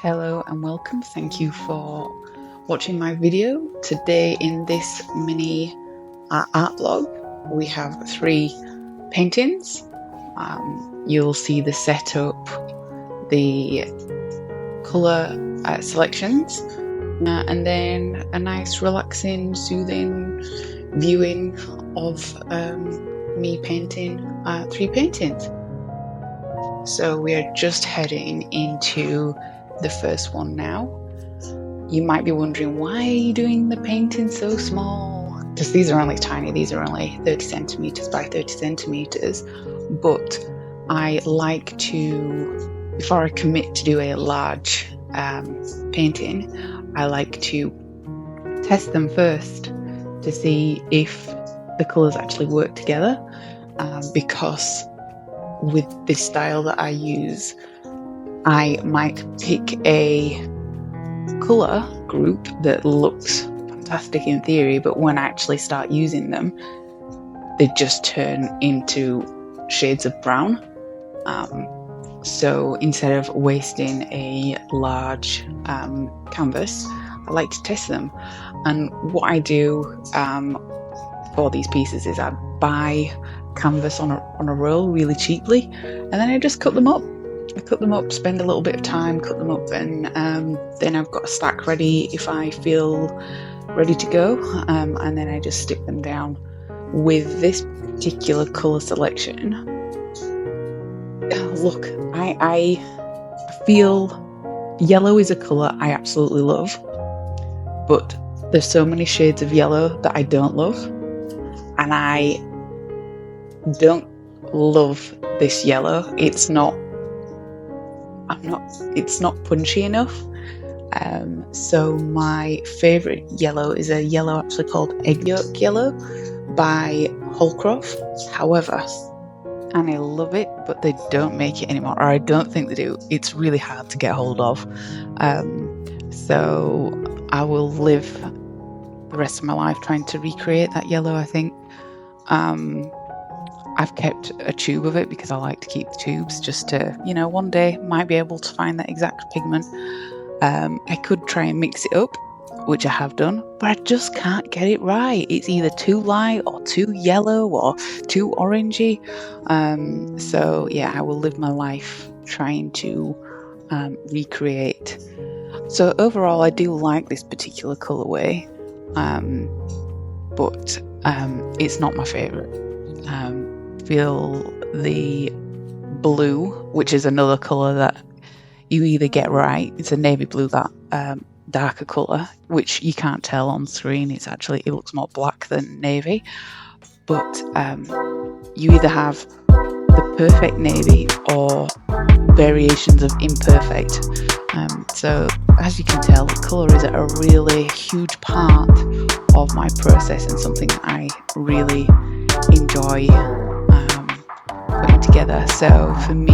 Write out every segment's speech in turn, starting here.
Hello and welcome. Thank you for watching my video. Today in this mini art blog we have 3 paintings. You'll see the setup, the colour selections, and then a nice relaxing, soothing viewing of me painting 3 paintings. So we are just heading into the first one now. You might be wondering, why are you doing the painting so small? Because these are only tiny, these are only 30 centimeters by 30 centimeters. But I like to, before I commit to do a large painting, I like to test them first to see if the colours actually work together, because with this style that I use, I might pick a colour group that looks fantastic in theory, but when I actually start using them, they just turn into shades of brown. So instead of wasting a large canvas, I like to test them. And what I do for these pieces is I buy canvas on a roll really cheaply, and then I just cut them up. I cut them up, spend a little bit of time, cut them up, and then I've got a stack ready if I feel ready to go, and then I just stick them down. With this particular colour selection, look, I feel yellow is a colour I absolutely love, but there's so many shades of yellow that I don't love, and I don't love this yellow. It's not punchy enough. So my favourite yellow is a yellow actually called Egg Yolk Yellow by Holcroft. However, and I love it, but they don't make it anymore, or I don't think they do. It's really hard to get hold of. So I will live the rest of my life trying to recreate that yellow, I think. I've kept a tube of it because I like to keep the tubes just to, one day might be able to find that exact pigment. I could try and mix it up, which I have done, but I just can't get it right. It's either too light or too yellow or too orangey. So yeah, I will live my life trying to recreate. So overall, I do like this particular colourway, but it's not my favourite. Feel the blue, which is another colour that you either get right. It's a navy blue, that darker colour, which you can't tell on screen. It looks more black than navy, but you either have the perfect navy or variations of imperfect. So as you can tell, the colour is a really huge part of my process and something that I really enjoy putting together. So for me,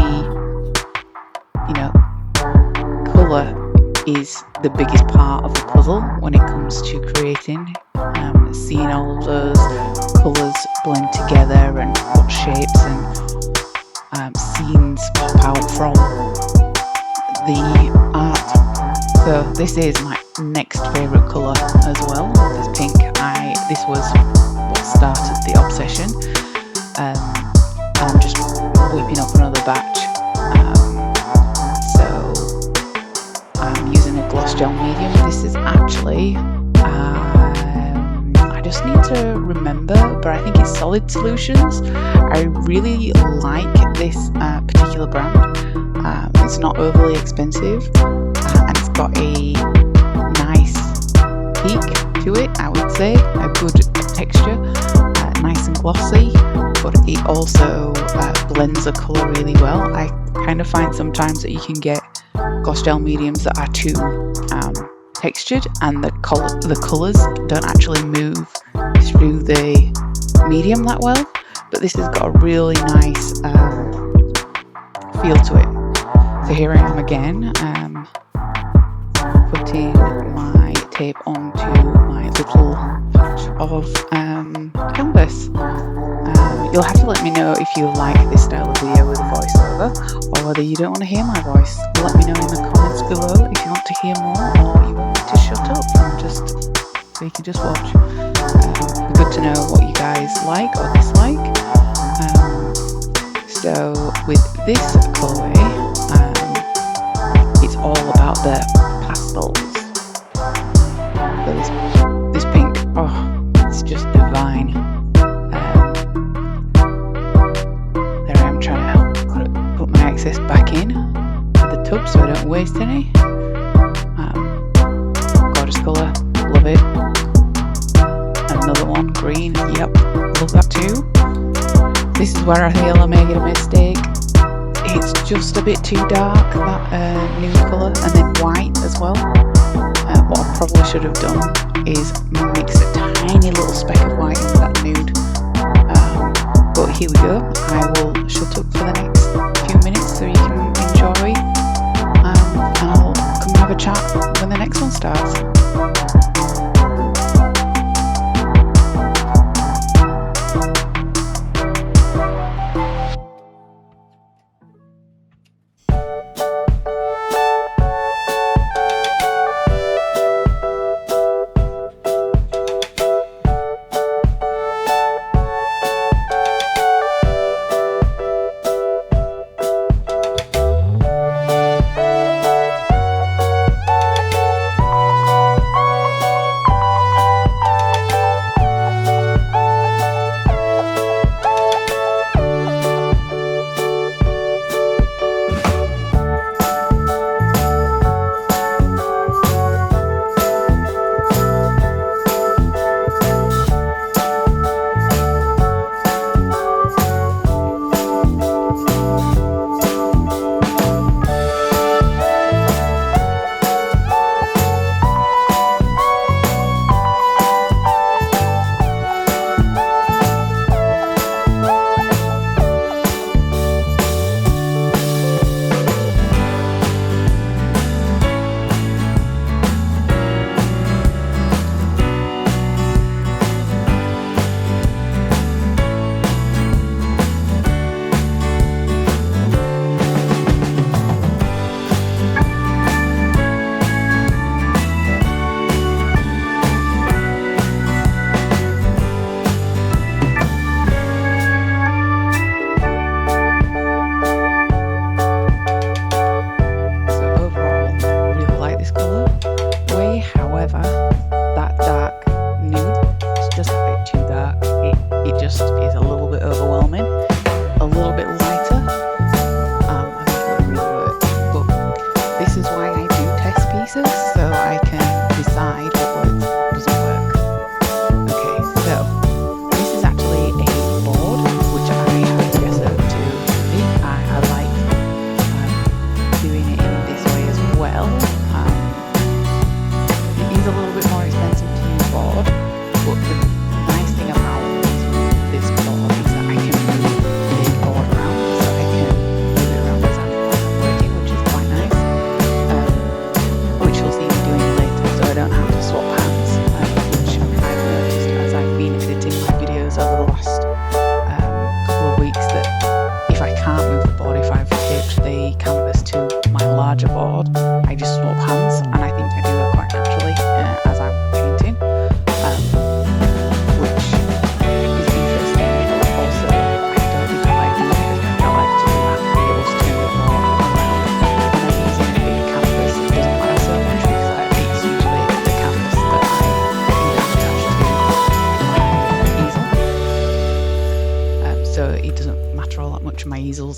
colour is the biggest part of the puzzle when it comes to creating. Seeing all of those colours blend together and what shapes and scenes pop out from the art. So this is my next favourite colour as well, this pink. This was what started the obsession. I'm just whipping up another batch. So I'm using a gloss gel medium. This is actually, I just need to remember, but I think it's Solid Solutions. I really like this particular brand. It's not overly expensive, and it's got a nice peak to it, I would say, a good texture, nice and glossy, but it also blends the colour really well. I kind of find sometimes that you can get gloss gel mediums that are too textured, and the colours don't actually move through the medium that well, but this has got a really nice feel to it. So here I am again, putting my tape onto my little patch of canvas. You'll have to let me know if you like this style of video with a voiceover, or whether you don't want to hear my voice. Let me know in the comments below if to hear more, or you want me to shut up and just so you can just watch. It'd be good to know what you guys like or dislike. So with this colourway, it's all about the pastels. So this pink, oh, it's just divine. There I am trying to put my excess back in to the tub so I don't waste any. Gorgeous colour, love it. Another one, green, yep, love that too. This is where I feel I'm making a mistake. It's just a bit too dark, that nude colour, and then white as well. What I probably should have done is mix a tiny little speck of white into that nude. But here we go. I will shut up for the next few minutes so you can enjoy. And I'll come and have a chat when the next one starts.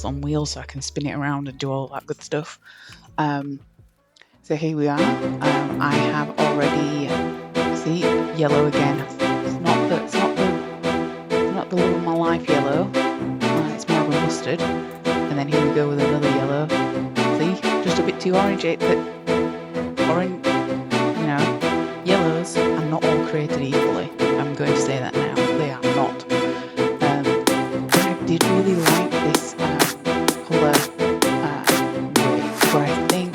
On wheels so I can spin it around and do all that good stuff. So here we are. I have already see yellow again. It's not the love of my life yellow. It's more of a mustard. And then here we go with another yellow. See, just a bit too orangey. But orange, yellows are not all created equally. I'm going to say that now. They are not. I did really like this colour way, but I think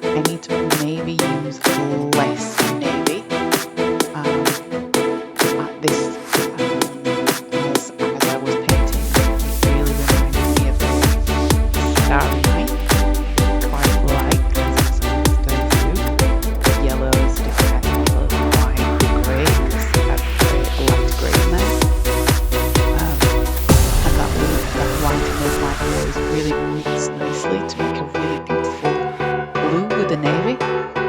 I need to maybe use less navy at this as I was painting. It really reminded me of a starry night, quite like as I was going through. with the navy.